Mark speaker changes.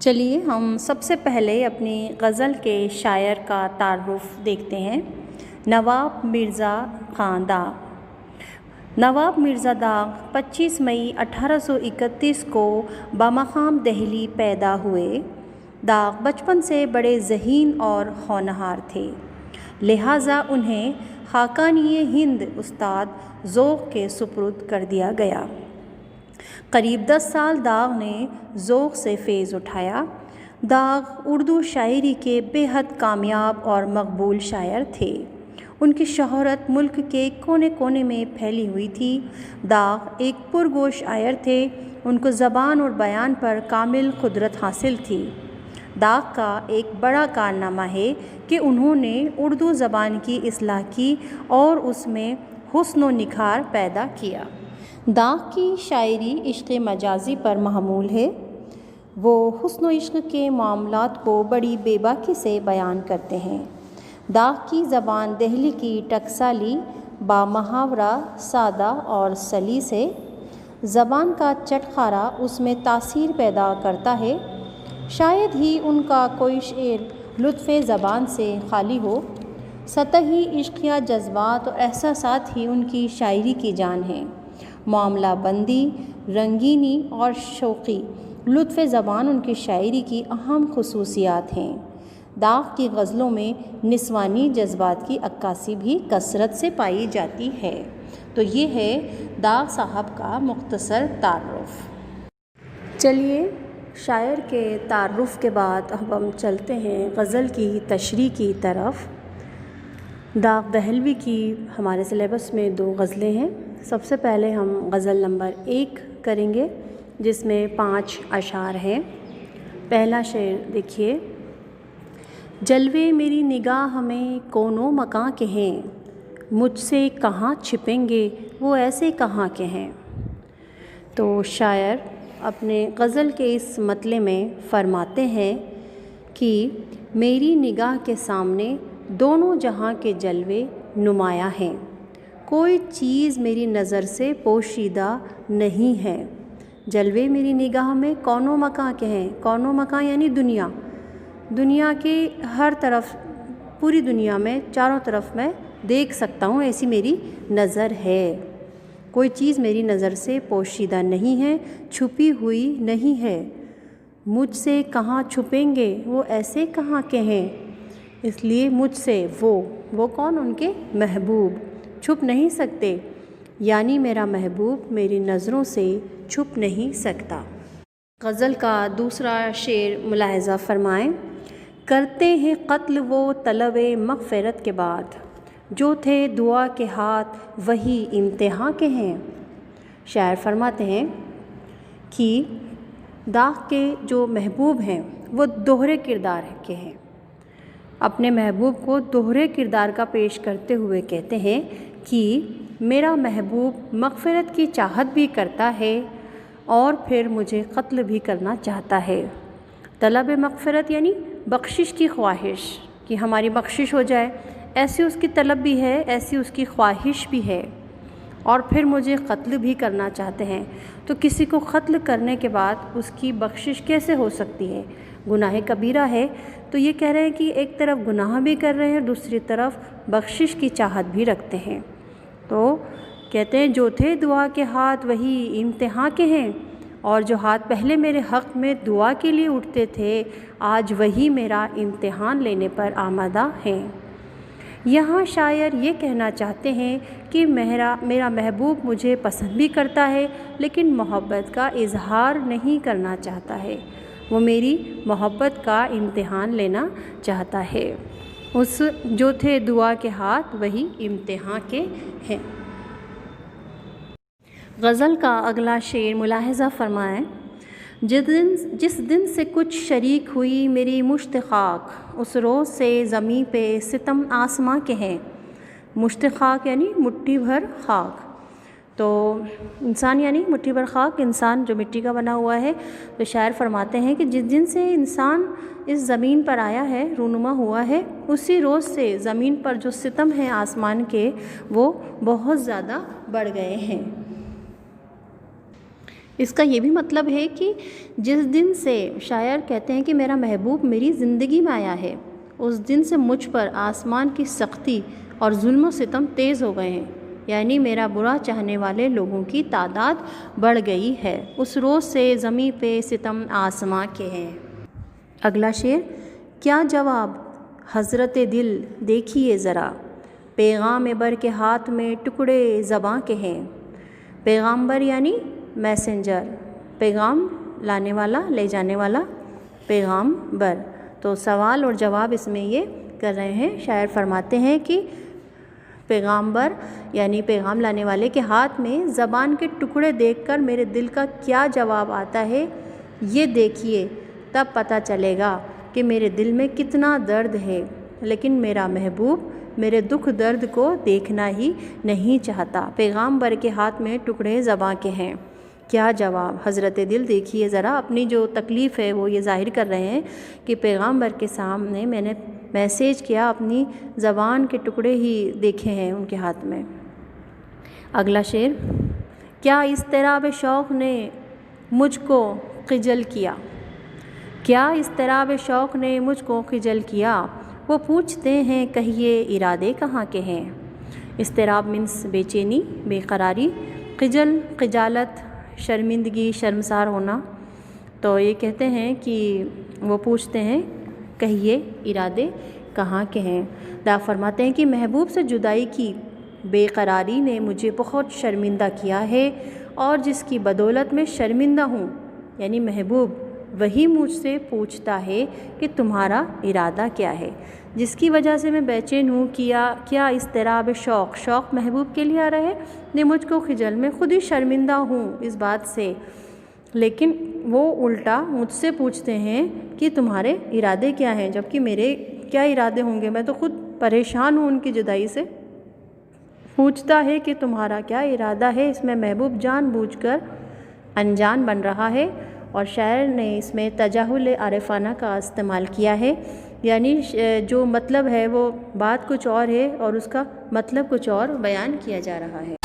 Speaker 1: چلیے ہم سب سے پہلے اپنی غزل کے شاعر کا تعارف دیکھتے ہیں۔ نواب مرزا خان داغ۔ نواب مرزا داغ 25 مئی 1831 کو بمقام دہلی پیدا ہوئے۔ داغ بچپن سے بڑے ذہین اور ہونہار تھے، لہٰذا انہیں خاقانی ہند استاد ذوق کے سپرد کر دیا گیا۔ قریب 10 سال داغ نے ذوق سے فیض اٹھایا۔ داغ اردو شاعری کے بے حد کامیاب اور مقبول شاعر تھے۔ ان کی شہرت ملک کے کونے کونے میں پھیلی ہوئی تھی۔ داغ ایک پرگوش شاعر تھے، ان کو زبان اور بیان پر کامل قدرت حاصل تھی۔ داغ کا ایک بڑا کارنامہ ہے کہ انہوں نے اردو زبان کی اصلاح کی اور اس میں حسن و نکھار پیدا کیا۔ داغ کی شاعری عشق مجازی پر محمول ہے۔ وہ حسن و عشق کے معاملات کو بڑی بے باکی سے بیان کرتے ہیں۔ داغ کی زبان دہلی کی ٹکسالی، بامحاورہ، سادہ اور سلیس ہے۔ زبان کا چٹخارا اس میں تاثیر پیدا کرتا ہے۔ شاید ہی ان کا کوئی شعر لطف زبان سے خالی ہو۔ سطحی عشق یا جذبات اور احساسات ہی ان کی شاعری کی جان ہیں۔ معاملہ بندی، رنگینی اور شوقی لطف زبان ان کی شاعری کی اہم خصوصیات ہیں۔ داغ کی غزلوں میں نسوانی جذبات کی عکاسی بھی کثرت سے پائی جاتی ہے۔ تو یہ ہے داغ صاحب کا مختصر تعارف۔ چلیے شاعر کے تعارف کے بعد اب ہم چلتے ہیں غزل کی تشریح کی طرف۔ داغ دہلوی کی ہمارے سلیبس میں 2 غزلیں ہیں۔ سب سے پہلے ہم غزل نمبر 1 کریں گے، جس میں 5 اشعار ہیں۔ پہلا شعر دیکھیے۔ جلوے میری نگاہ میں کونوں مکاں کے ہیں، مجھ سے کہاں چھپیں گے وہ ایسے کہاں کے ہیں۔ تو شاعر اپنے غزل کے اس مطلع میں فرماتے ہیں کہ میری نگاہ کے سامنے دونوں جہاں کے جلوے نمایاں ہیں، کوئی چیز میری نظر سے پوشیدہ نہیں ہے۔ جلوے میری نگاہ میں کونوں مکاں کے ہیں۔ کونوں مکاں یعنی دنیا، دنیا کے ہر طرف، پوری دنیا میں چاروں طرف میں دیکھ سکتا ہوں، ایسی میری نظر ہے۔ کوئی چیز میری نظر سے پوشیدہ نہیں ہے، چھپی ہوئی نہیں ہے۔ مجھ سے کہاں چھپیں گے وہ ایسے کہاں کے ہیں، اس لیے مجھ سے وہ کون؟ ان کے محبوب چھپ نہیں سکتے، یعنی میرا محبوب میری نظروں سے چھپ نہیں سکتا۔ غزل کا دوسرا شعر ملاحظہ فرمائیں۔ کرتے ہیں قتل وہ طلب مغفرت کے بعد، جو تھے دعا کے ہاتھ وہی امتحان کے ہیں۔ شاعر فرماتے ہیں کہ داغ کے جو محبوب ہیں وہ دوہرے کردار کے ہیں۔ اپنے محبوب کو دوہرے کردار کا پیش کرتے ہوئے کہتے ہیں کہ میرا محبوب مغفرت کی چاہت بھی کرتا ہے اور پھر مجھے قتل بھی کرنا چاہتا ہے۔ طلب مغفرت یعنی بخشش کی خواہش، کہ ہماری بخشش ہو جائے، ایسی اس کی طلب بھی ہے، ایسی اس کی خواہش بھی ہے، اور پھر مجھے قتل بھی کرنا چاہتے ہیں۔ تو کسی کو قتل کرنے کے بعد اس کی بخشش کیسے ہو سکتی ہے؟ گناہ کبیرہ ہے۔ تو یہ کہہ رہے ہیں کہ ایک طرف گناہ بھی کر رہے ہیں، دوسری طرف بخشش کی چاہت بھی رکھتے ہیں۔ تو کہتے ہیں جو تھے دعا کے ہاتھ وہی امتحان کے ہیں، اور جو ہاتھ پہلے میرے حق میں دعا کے لیے اٹھتے تھے، آج وہی میرا امتحان لینے پر آمادہ ہیں۔ یہاں شاعر یہ کہنا چاہتے ہیں کہ میرا محبوب مجھے پسند بھی کرتا ہے، لیکن محبت کا اظہار نہیں کرنا چاہتا ہے، وہ میری محبت کا امتحان لینا چاہتا ہے۔ اس جو تھے دعا کے ہاتھ وہی امتحان کے ہیں۔ غزل کا اگلا شعر ملاحظہ فرمائیں۔ جس دن سے کچھ شریک ہوئی میری مشت خاک، اس روز سے زمیں پہ ستم آسماں کے ہیں۔ مشت خاک یعنی مٹھی بھر خاک، تو انسان یعنی مٹھی بھر خاک، انسان جو مٹی کا بنا ہوا ہے۔ تو شاعر فرماتے ہیں کہ جس دن سے انسان اس زمین پر آیا ہے، رونما ہوا ہے، اسی روز سے زمین پر جو ستم ہیں آسمان کے، وہ بہت زیادہ بڑھ گئے ہیں۔ اس کا یہ بھی مطلب ہے کہ جس دن سے شاعر کہتے ہیں کہ میرا محبوب میری زندگی میں آیا ہے، اس دن سے مجھ پر آسمان کی سختی اور ظلم و ستم تیز ہو گئے ہیں، یعنی میرا برا چاہنے والے لوگوں کی تعداد بڑھ گئی ہے۔ اس روز سے زمیں پہ ستم آسماں کے ہیں۔ اگلا شعر، کیا جواب حضرت دل دیکھیے ذرا، پیغام بر کے ہاتھ میں ٹکڑے زباں کے ہیں۔ پیغامبر یعنی میسنجر، پیغام لانے والا، لے جانے والا، پیغام بر۔ تو سوال اور جواب اس میں یہ کر رہے ہیں، شاعر فرماتے ہیں کہ پیغامبر یعنی پیغام لانے والے کے ہاتھ میں زبان کے ٹکڑے دیکھ کر میرے دل کا کیا جواب آتا ہے، یہ دیکھیے، تب پتہ چلے گا کہ میرے دل میں کتنا درد ہے، لیکن میرا محبوب میرے دکھ درد کو دیکھنا ہی نہیں چاہتا۔ پیغامبر کے ہاتھ میں ٹکڑے زباں کے ہیں، کیا جواب حضرت دل دیکھیے ذرا، اپنی جو تکلیف ہے وہ یہ ظاہر کر رہے ہیں کہ پیغامبر کے سامنے میں نے میسیج کیا، اپنی زبان کے ٹکڑے ہی دیکھے ہیں ان کے ہاتھ میں۔ اگلا شعر، کیا اضطراب شوق نے مجھ کو خجل کیا، کیا اضطراب شوق نے مجھ کو خجل کیا، وہ پوچھتے ہیں کہیے ارادے کہاں کے ہیں۔ اضطراب مینس بے چینی، بے قراری، خجل خجالت، شرمندگی، شرمسار ہونا۔ تو یہ کہتے ہیں کہ وہ پوچھتے ہیں کہیے ارادے کہاں کے ہیں۔ دا فرماتے ہیں کہ محبوب سے جدائی کی بے قراری نے مجھے بہت شرمندہ کیا ہے، اور جس کی بدولت میں شرمندہ ہوں، یعنی محبوب، وہی مجھ سے پوچھتا ہے کہ تمہارا ارادہ کیا ہے، جس کی وجہ سے میں بے چین ہوں۔ کیا اضطراب شوق، شوق محبوب کے لیے آ رہا ہے، نے مجھ کو خجل، میں خود ہی شرمندہ ہوں اس بات سے، لیکن وہ الٹا مجھ سے پوچھتے ہیں کہ تمہارے ارادے کیا ہیں، جبکہ میرے کیا ارادے ہوں گے، میں تو خود پریشان ہوں ان کی جدائی سے۔ پوچھتا ہے کہ تمہارا کیا ارادہ ہے، اس میں محبوب جان بوجھ کر انجان بن رہا ہے، اور شاعر نے اس میں تجاہل عارفانہ کا استعمال کیا ہے، یعنی جو مطلب ہے وہ بات کچھ اور ہے اور اس کا مطلب کچھ اور بیان کیا جا رہا ہے۔